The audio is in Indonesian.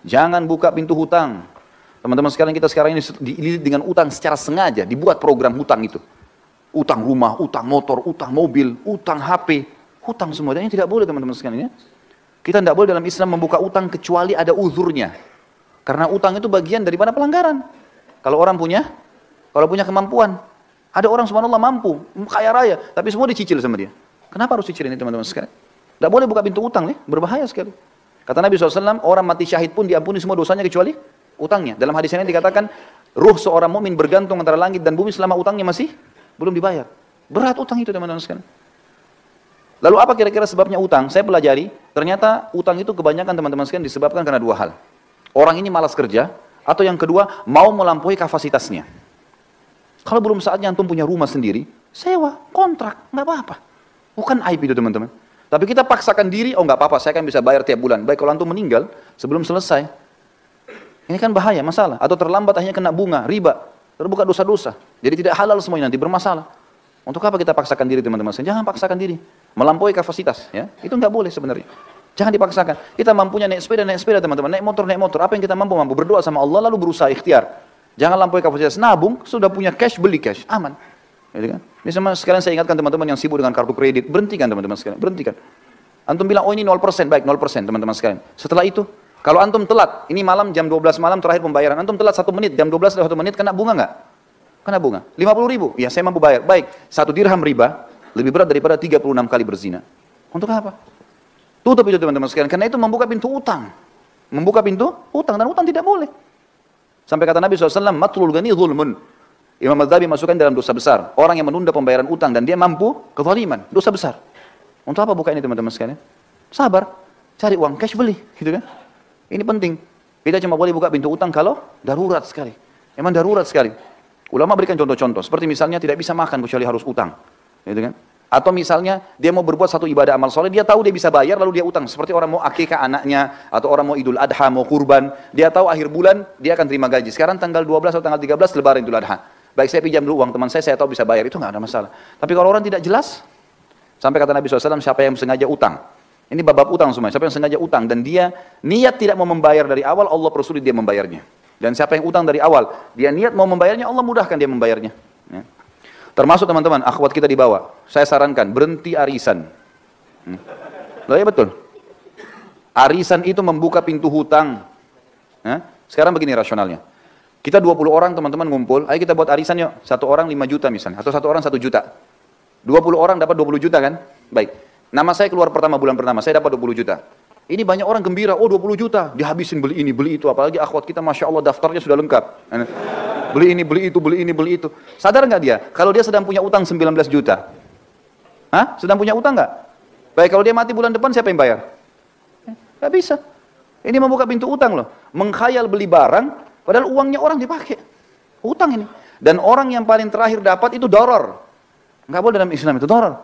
Jangan buka pintu hutang. Teman-teman sekalian, kita sekarang ini dililit dengan utang secara sengaja, dibuat program hutang itu. Utang rumah, utang motor, utang mobil, utang HP, hutang semua. Dan ini tidak boleh teman-teman sekalian ya. Kita tidak boleh dalam Islam membuka utang kecuali ada uzurnya. Karena utang itu bagian daripada pelanggaran. Kalau orang punya kemampuan. Ada orang subhanallah mampu, kaya raya, tapi semua dicicil sama dia. Kenapa harus cicil ini teman-teman sekalian? Tidak boleh buka pintu utang ya, berbahaya sekali. Kata Nabi SAW, orang mati syahid pun diampuni semua dosanya kecuali utangnya. Dalam hadis ini dikatakan, ruh seorang mukmin bergantung antara langit dan bumi selama utangnya masih belum dibayar. Berat utang itu teman-teman sekalian. Lalu apa kira-kira sebabnya utang? Saya pelajari, ternyata utang itu kebanyakan teman-teman sekalian disebabkan karena dua hal. Orang ini malas kerja, atau yang kedua, mau melampaui kapasitasnya. Kalau belum saatnya antum punya rumah sendiri, sewa, kontrak, nggak apa-apa. Bukan aib itu teman-teman. Tapi kita paksakan diri, oh nggak apa-apa, saya kan bisa bayar tiap bulan. Baik kalau antum meninggal, sebelum selesai. Ini kan bahaya, masalah. Atau terlambat akhirnya kena bunga, riba, terbuka dosa-dosa. Jadi tidak halal semuanya, nanti bermasalah. Untuk apa kita paksakan diri teman-teman? Jangan paksakan diri, melampaui kapasitas. Ya, itu nggak boleh sebenarnya. Jangan dipaksakan. Kita mampunya naik sepeda teman-teman, naik motor. Apa yang kita mampu berdoa sama Allah, lalu berusaha ikhtiar. Jangan lampaui kapasitas, nabung, sudah punya cash, beli cash, aman. Gitu kan? Ini sama sekalian saya ingatkan teman-teman yang sibuk dengan kartu kredit, berhentikan teman-teman sekalian, berhentikan. Antum bilang, oh ini 0%, baik 0% teman-teman sekalian. Setelah itu, kalau antum telat, ini malam jam 12 malam terakhir pembayaran, antum telat 1 menit, jam 12 lewat 1 menit, kena bunga nggak? Kena bunga. 50 ribu, ya saya mampu bayar. Baik, 1 dirham riba, lebih berat daripada 36 kali berzina. Untuk apa? Tutup itu teman-teman sekalian, karena itu membuka pintu utang. Membuka pintu utang, dan utang tidak boleh. Sampai kata Nabi SAW, matlul ghani zulmun. Imam Al-Dhabi masukkan dalam dosa besar. Orang yang menunda pembayaran utang dan dia mampu kezaliman, dosa besar. Untuk apa buka ini teman-teman sekalian? Sabar, cari uang cash beli, gitu kan? Ini penting. Kita cuma boleh buka pintu utang kalau darurat sekali. Memang darurat sekali. Ulama berikan contoh-contoh, seperti misalnya tidak bisa makan kecuali harus utang, gitu kan? Atau misalnya dia mau berbuat satu ibadah amal soleh, dia tahu dia bisa bayar lalu dia utang. Seperti orang mau akikah anaknya, atau orang mau idul adha, mau kurban. Dia tahu akhir bulan dia akan terima gaji. Sekarang tanggal 12 atau tanggal 13 lebaran idul adha. Baik saya pinjam dulu uang teman saya tahu bisa bayar, itu nggak ada masalah. Tapi kalau orang tidak jelas, sampai kata Nabi SAW, siapa yang sengaja utang. Ini bab utang semua, siapa yang sengaja utang dan dia niat tidak mau membayar dari awal, Allah persulit dia membayarnya. Dan siapa yang utang dari awal, dia niat mau membayarnya, Allah mudahkan dia membayarnya. Ya. Termasuk teman-teman, akhwat kita di bawah. Saya sarankan, berhenti arisan. Loh ya betul. Arisan itu membuka pintu hutang. Sekarang begini rasionalnya. Kita 20 orang teman-teman ngumpul, ayo kita buat arisan yuk. 1 orang 5 juta misalnya, atau 1 orang 1 juta. 20 orang dapat 20 juta kan? Baik. Nama saya keluar bulan pertama, saya dapat 20 juta. Ini banyak orang gembira, oh 20 juta, dihabisin beli ini, beli itu. Apalagi akhwat kita, Masya Allah daftarnya sudah lengkap. Beli ini, beli itu, beli ini, beli itu. Sadar nggak dia? Kalau dia sedang punya utang 19 juta. Sedang punya utang nggak? Baik, kalau dia mati bulan depan, siapa yang bayar? Nggak bisa. Ini membuka pintu utang loh. Mengkhayal beli barang, padahal uangnya orang dipakai. Utang ini. Dan orang yang paling terakhir dapat itu doror. Nggak boleh dalam Islam itu doror.